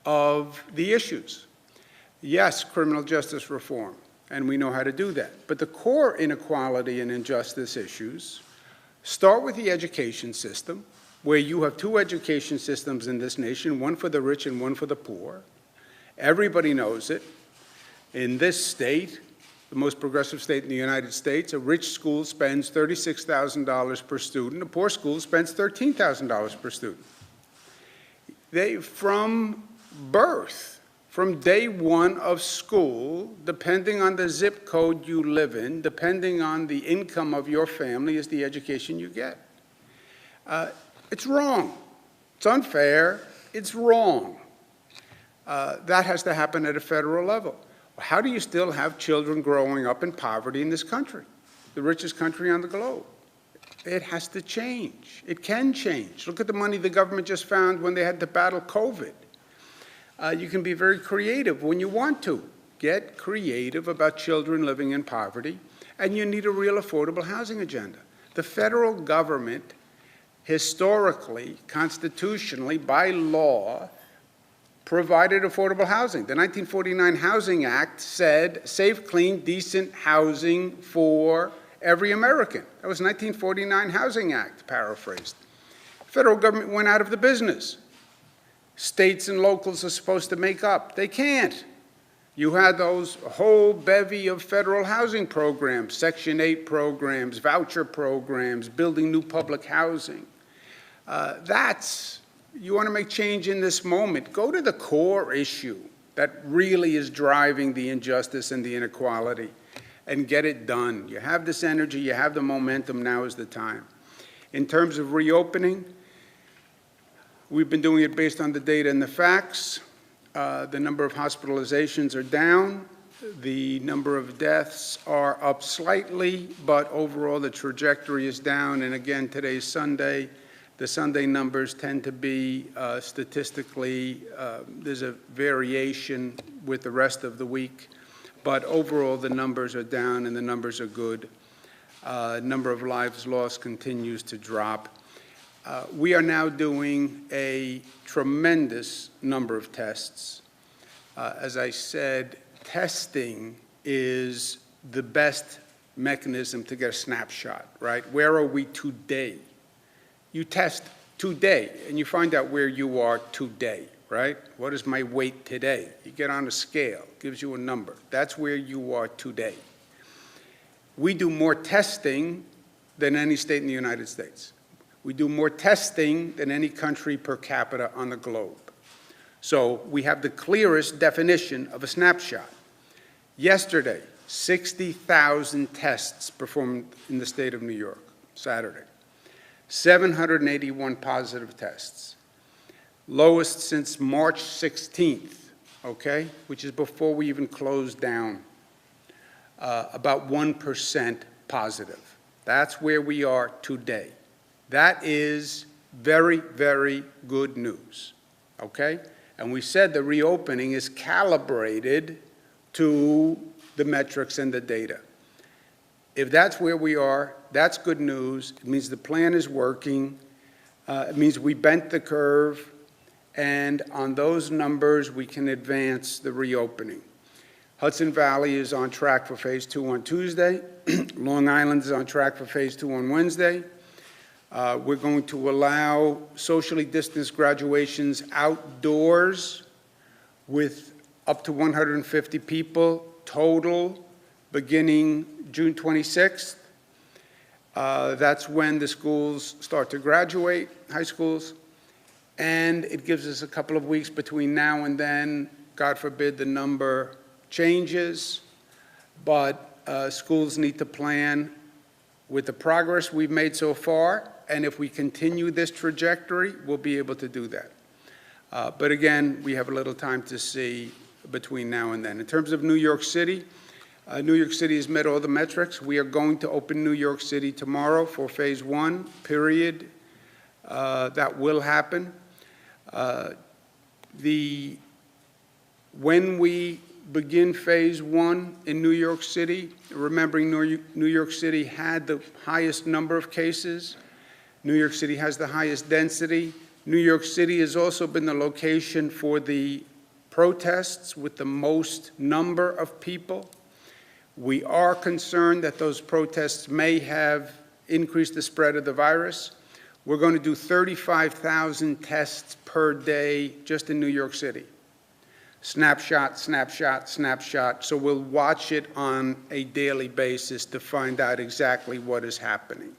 of the issues. Yes, criminal justice reform, and we know how to do that. But the core inequality and injustice issues start with the education system, where you have two education systems in this nation, one for the rich and one for the poor. Everybody knows it. In this state, the most progressive state in the United States, a rich school spends $36,000 per student. A poor school spends $13,000 per student. From birth, from day one of school, depending on the zip code you live in, depending on the income of your family, is the education you get. It's wrong. It's unfair. It's wrong. That has to happen at a federal level. How do you still have children growing up in poverty in this country, the richest country on the globe? It has to change. It can change. Look at the money the government just found when they had to battle COVID. You can be very creative when you want to. Get creative about children living in poverty, and you need a real affordable housing agenda. The federal government, historically, constitutionally, by law, provided affordable housing. The 1949 Housing Act said safe, clean, decent housing for every American. That was 1949 Housing Act, paraphrased. The federal government went out of the business. States and locals are supposed to make up. They can't. You had those whole bevy of federal housing programs, Section 8 programs, voucher programs, building new public housing. You want to make change in this moment, go to the core issue that really is driving the injustice and the inequality and get it done. You have this energy, you have the momentum, now is the time. In terms of reopening, we've been doing it based on the data and the facts. The number of hospitalizations are down. The number of deaths are up slightly, but overall the trajectory is down. And again, today's Sunday. The Sunday numbers tend to be statistically, there's a variation with the rest of the week, but overall the numbers are down and the numbers are good. Number of lives lost continues to drop. We are now doing a tremendous number of tests. As I said, testing is the best mechanism to get a snapshot, right? Where are we today? You test today, and you find out where you are today, right? What is my weight today? You get on a scale, gives you a number. That's where you are today. We do more testing than any state in the United States. We do more testing than any country per capita on the globe. So we have the clearest definition of a snapshot. Yesterday, 60,000 tests performed in the state of New York, Saturday. 781 positive tests. Lowest since March 16th, okay, which is before we even closed down. About 1% positive. That's where we are today. That is very, very good news, okay? And we said the reopening is calibrated to the metrics and the data. If that's where we are, that's good news. It means the plan is working. It means we bent the curve. And on those numbers, we can advance the reopening. Hudson Valley is on track for phase 2 on Tuesday. Long Island is on track for phase 2 on Wednesday. We're going to allow socially distanced graduations outdoors with up to 150 people total beginning June 26th. That's when the schools start to graduate, high schools. And it gives us a couple of weeks between now and then. God forbid the number changes, but schools need to plan with the progress we've made so far, and if we continue this trajectory, we'll be able to do that. But again, we have a little time to see between now and then. In terms of New York City has met all the metrics. We are going to open New York City tomorrow for phase 1, period. That will happen. When we begin phase 1 in New York City, remembering New York City had the highest number of cases, New York City has the highest density. New York City has also been the location for the protests with the most number of people. We are concerned that those protests may have increased the spread of the virus. We're going to do 35,000 tests per day just in New York City. Snapshot, snapshot, snapshot. So we'll watch it on a daily basis to find out exactly what is happening.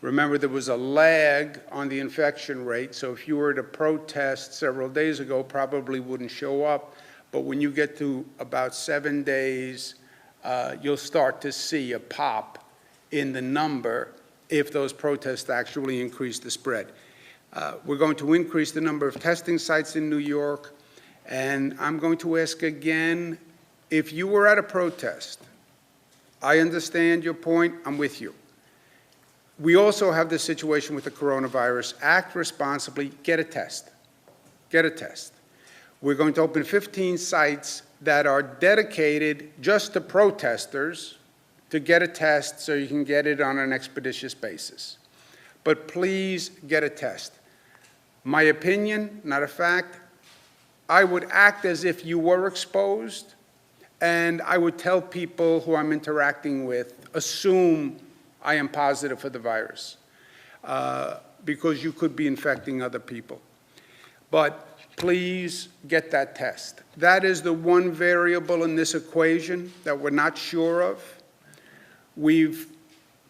Remember, there was a lag on the infection rate, so if you were at a protest several days ago, probably wouldn't show up. But when you get to about 7 days, you'll start to see a pop in the number if those protests actually increase the spread. We're going to increase the number of testing sites in New York, and I'm going to ask again, if you were at a protest, I understand your point, I'm with you. We also have the situation with the coronavirus. Act responsibly, get a test. Get a test. We're going to open 15 sites that are dedicated just to protesters to get a test so you can get it on an expeditious basis. But please get a test. My opinion, not a fact, I would act as if you were exposed, and I would tell people who I'm interacting with, assume I am positive for the virus, because you could be infecting other people. But please get that test. That is the one variable in this equation that we're not sure of. We've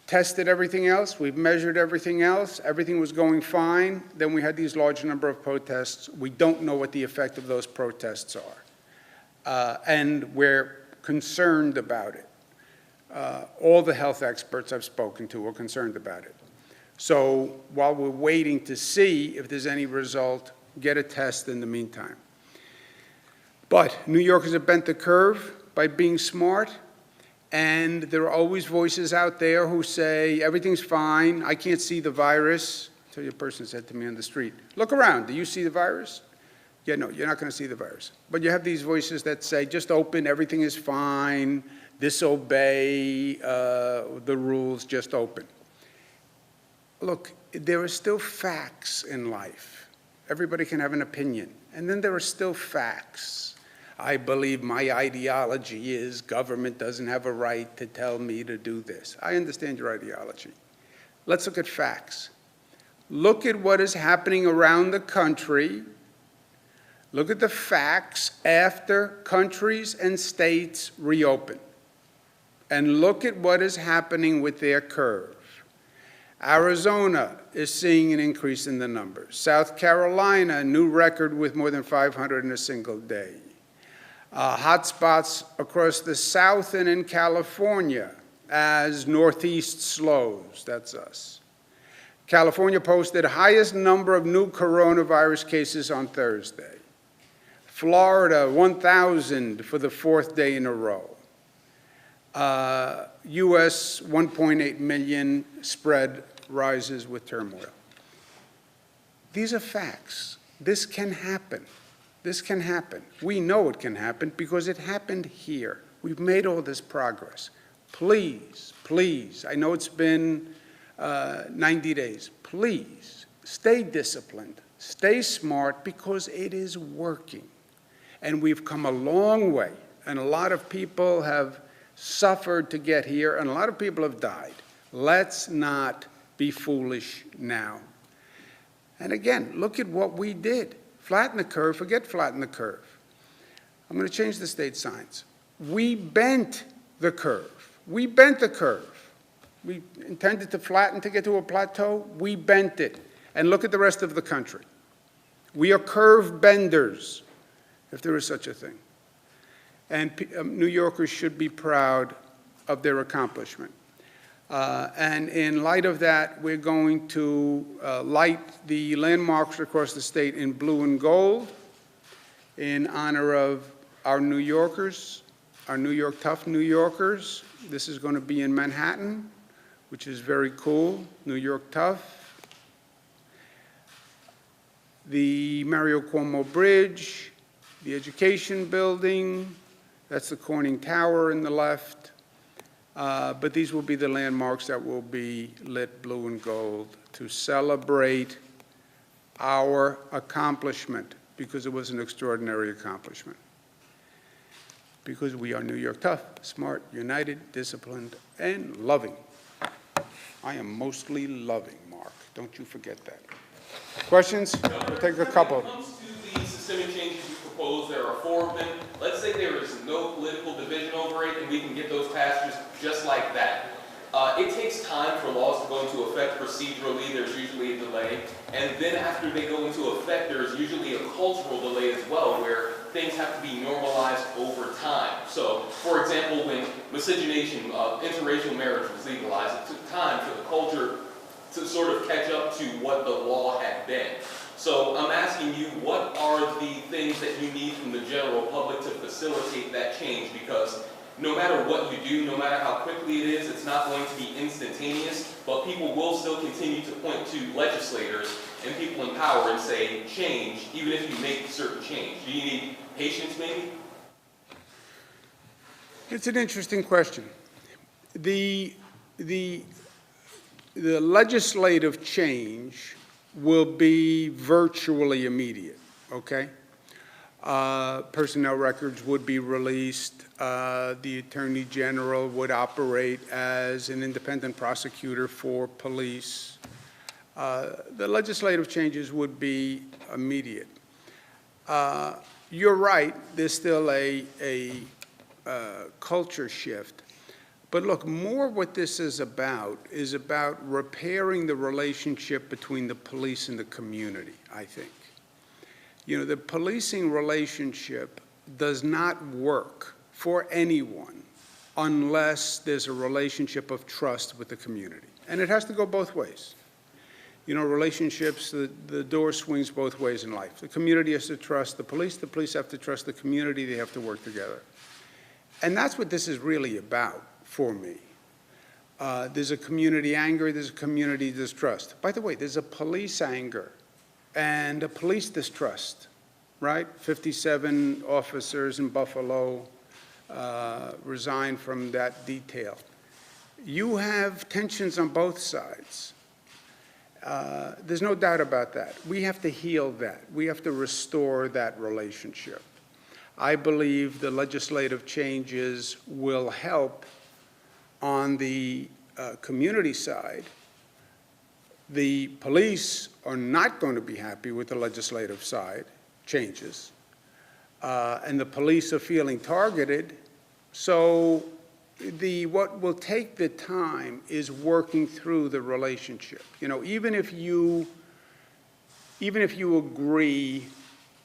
tested everything else. We've measured everything else. Everything was going fine. Then we had these large number of protests. We don't know what the effect of those protests are. And we're concerned about it. All the health experts I've spoken to are concerned about it. So while we're waiting to see if there's any result, get a test in the meantime. But New Yorkers have bent the curve by being smart, and there are always voices out there who say, everything's fine, I can't see the virus. I'll tell you, a person said to me on the street, look around, do you see the virus? Yeah, no, you're not going to see the virus. But you have these voices that say, just open, everything is fine, disobey the rules, just open. Look, there are still facts in life. Everybody can have an opinion. And then there are still facts. I believe my ideology is government doesn't have a right to tell me to do this. I understand your ideology. Let's look at facts. Look at what is happening around the country. Look at the facts after countries and states reopen. And look at what is happening with their curve. Arizona is seeing an increase in the numbers. South Carolina, a new record with more than 500 in a single day. Hotspots across the South and in California as Northeast slows. That's us. California posted highest number of new coronavirus cases on Thursday. Florida, 1,000 for the fourth day in a row. U.S. 1.8 million spread rises with turmoil. These are facts. This can happen. This can happen. We know it can happen because it happened here. We've made all this progress. Please, please, I know it's been 90 days. Please, stay disciplined. Stay smart because it is working. And we've come a long way. And a lot of people have suffered to get here, and a lot of people have died. Let's not be foolish now. And again, look at what we did. Flatten the curve, forget flatten the curve. I'm going to change the state signs. We bent the curve. We bent the curve. We intended to flatten to get to a plateau. We bent it. And look at the rest of the country. We are curve benders, if there is such a thing. And New Yorkers should be proud of their accomplishment. And in light of that, we're going to light the landmarks across the state in blue and gold in honor of our New Yorkers, our New York tough New Yorkers. This is going to be in Manhattan, which is very cool, New York tough. The Mario Cuomo Bridge, the Education Building, that's the Corning Tower in the left. But these will be the landmarks that will be lit blue and gold to celebrate our accomplishment. because it was an extraordinary accomplishment. Because we are New York tough, smart, united, disciplined, and loving. I am mostly loving, Mark. Don't you forget that. Questions? We'll take a couple. When it comes to the systemic changes you propose, there are 4 of them. Let's say there is no political division over it, and we can get those passed just like that. It takes time for laws to go into effect procedurally. There's usually a delay. And then after they go into effect, there's usually a cultural delay as well, where things have to be normalized over time. So, for example, when miscegenation, interracial marriage was legalized, it took time for the culture to sort of catch up to what the law had been. So I'm asking you, what are the things that you need from the general public to facilitate that change? Because no matter what you do, no matter how quickly it is, it's not going to be instantaneous, but people will still continue to point to legislators and people in power and say, change, even if you make certain change. Do you need patience, maybe? It's an interesting question. The legislative change will be virtually immediate, okay? Personnel records would be released. The Attorney General would operate as an independent prosecutor for police. The legislative changes would be immediate. You're right, there's still a culture shift. But look, more what this is about repairing the relationship between the police and the community, I think. You know, the policing relationship does not work for anyone unless there's a relationship of trust with the community. And it has to go both ways. You know, relationships, the door swings both ways in life. The community has to trust the police have to trust the community, they have to work together. And that's what this is really about for me. There's a community anger, there's a community distrust. By the way, there's a police anger and a police distrust, right? 57 officers in Buffalo resigned from that detail. You have tensions on both sides. There's no doubt about that. We have to heal that. We have to restore that relationship. I believe the legislative changes will help on the community side. The police are not going to be happy with the legislative side changes, and the police are feeling targeted. So what will take the time is working through the relationship. You know, even if you agree,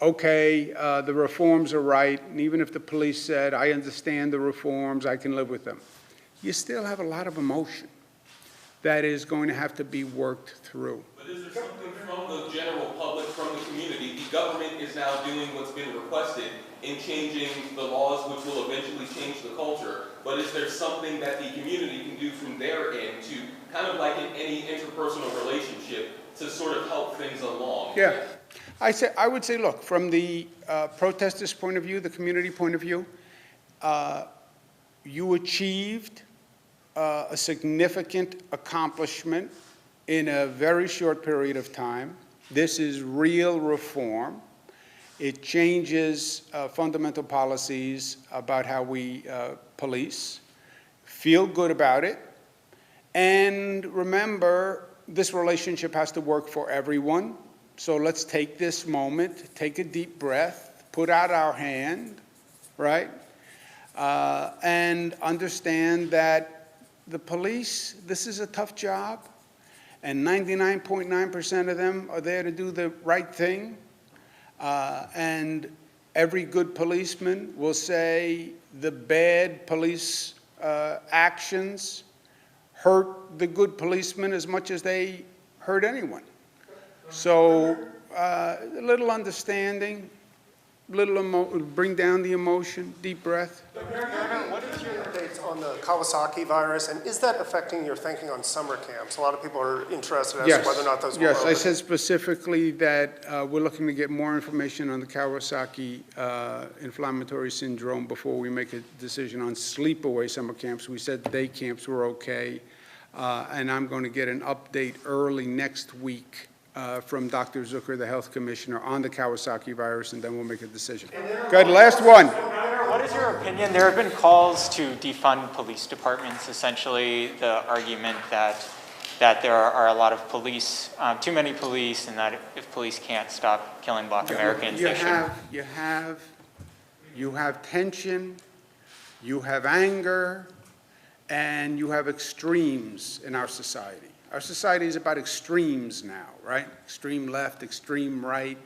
okay, the reforms are right, and even if the police said, I understand the reforms, I can live with them, you still have a lot of emotion that is going to have to be worked through. But is there something from the general public, from the community? The government is now doing what's been requested in changing the laws, which will eventually change the culture. But is there something that the community can do from their end to, kind of like in any interpersonal relationship, to sort of help things along? Yeah. I would say, look, from the protesters' point of view, the community point of view, you achieved a significant accomplishment in a very short period of time. This is real reform. It changes fundamental policies about how we police. Feel good about it. And remember, this relationship has to work for everyone. So let's take this moment, take a deep breath, put out our hand, right? And understand that the police, this is a tough job, and 99.9% of them are there to do the right thing. And every good policeman will say the bad police actions hurt the good policeman as much as they hurt anyone. So a little understanding, bring down the emotion, deep breath. What is your updates on the Kawasaki virus, and is that affecting your thinking on summer camps? A lot of people are interested as to whether or not those will open. I said specifically that we're looking to get more information on the Kawasaki inflammatory syndrome before we make a decision on sleepaway summer camps. We said day camps were okay, and I'm going to get an update early next week from Dr. Zucker, the health commissioner, on the Kawasaki virus, and then we'll make a decision. Good, last one. What is your opinion? There have been calls to defund police departments, essentially the argument that there are a lot of police, too many police, and that if police can't stop killing Black Americans, they should. You have tension, you have anger, and you have extremes in our society. Our society is about extremes now, right? Extreme left, extreme right,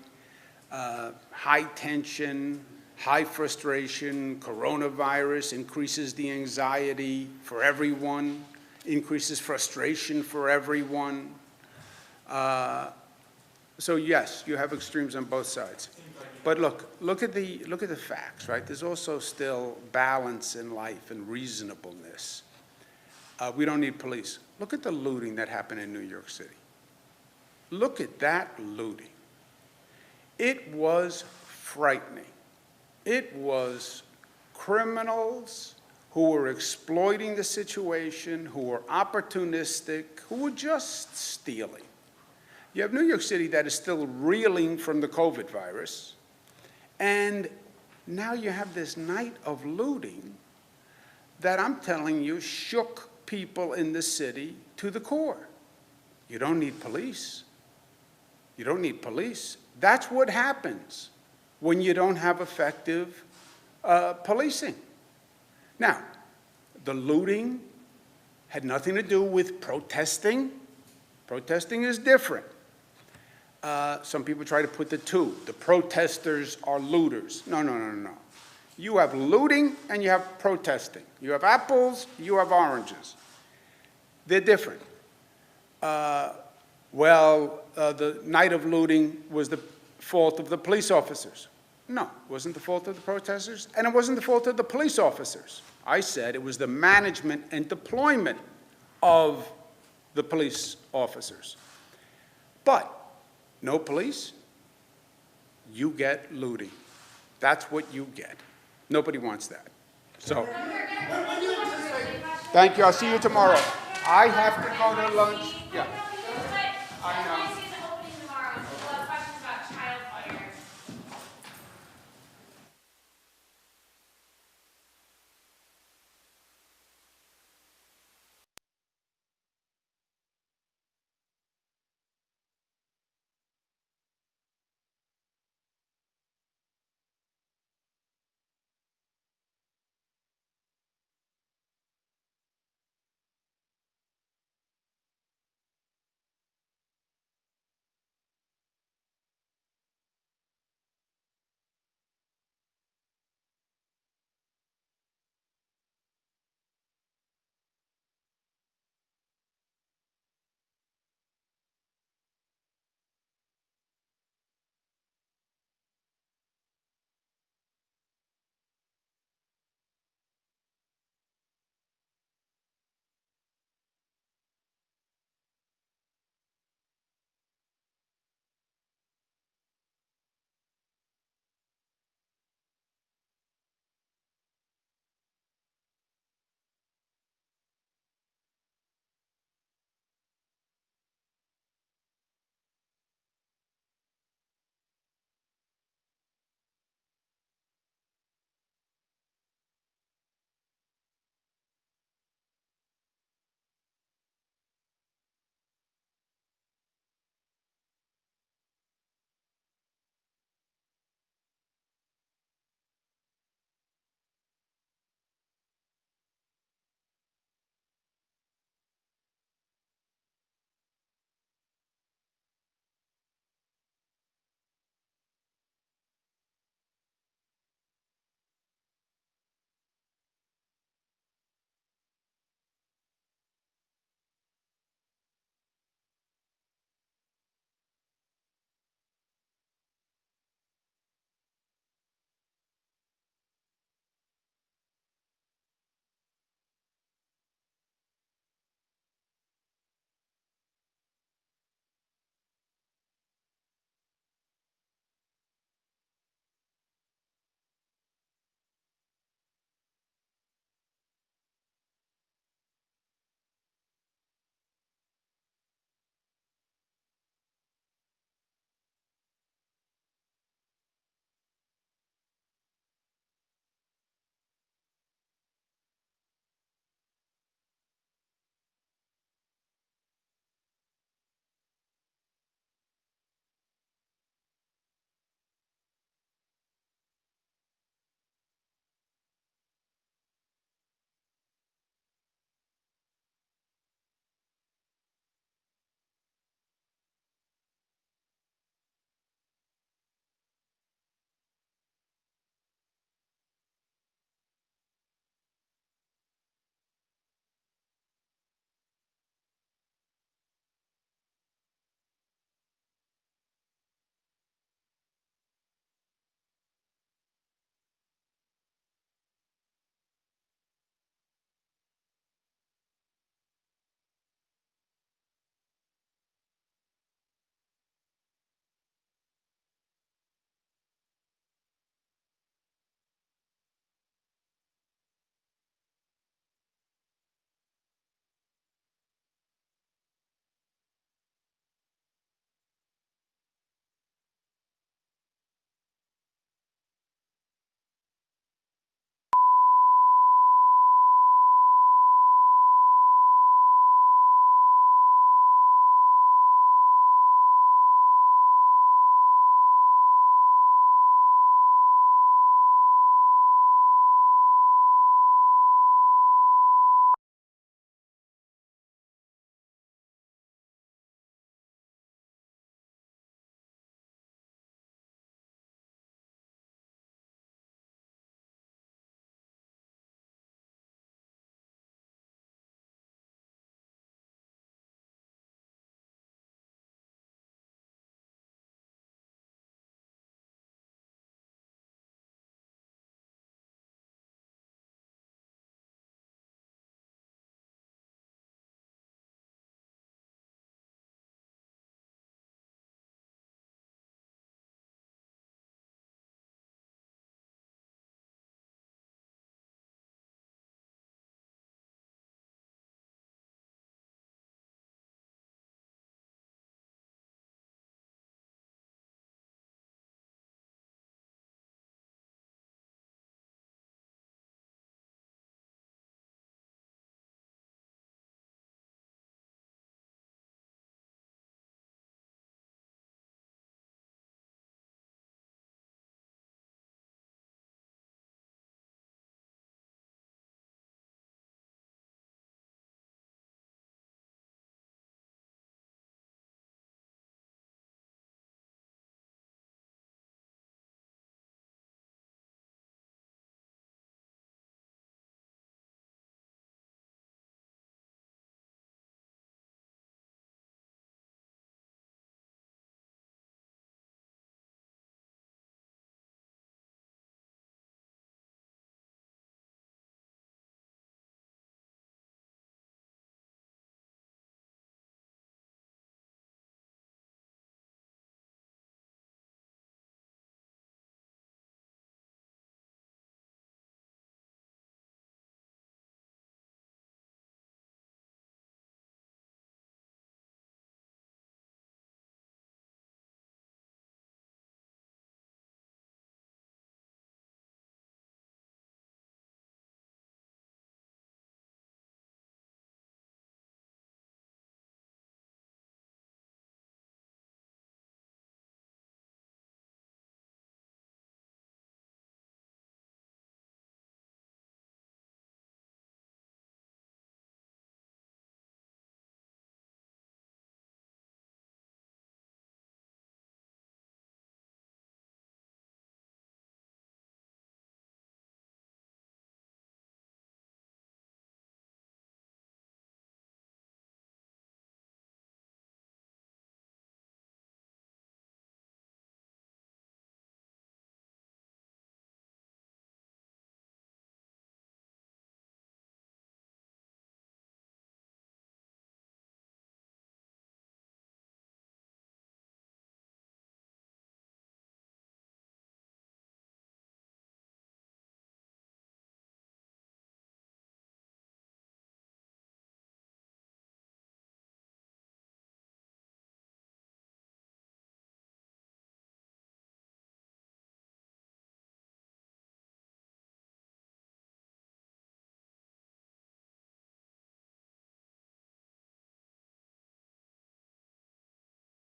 high tension, high frustration. Coronavirus increases the anxiety for everyone, increases frustration for everyone. So yes, you have extremes on both sides. But look at the facts, right? There's also still balance in life and reasonableness. We don't need police. Look at the looting that happened in New York City. Look at that looting. It was frightening. It was criminals who were exploiting the situation, who were opportunistic, who were just stealing. You have New York City that is still reeling from the COVID virus, and now you have this night of looting that I'm telling you shook people in the city to the core. You don't need police. You don't need police. That's what happens when you don't have effective policing. Now, the looting had nothing to do with protesting. Protesting is different. Some people try to put the two. The protesters are looters. No, no, no, no. You have looting and you have protesting. You have apples, you have oranges. They're different. The night of looting was the fault of the police officers. No, it wasn't the fault of the protesters, and it wasn't the fault of the police officers. I said it was the management and deployment of the police officers. But no police, you get looting. That's what you get. Nobody wants that. So, thank you. I'll see you tomorrow. I have to go to lunch. Yeah. I know.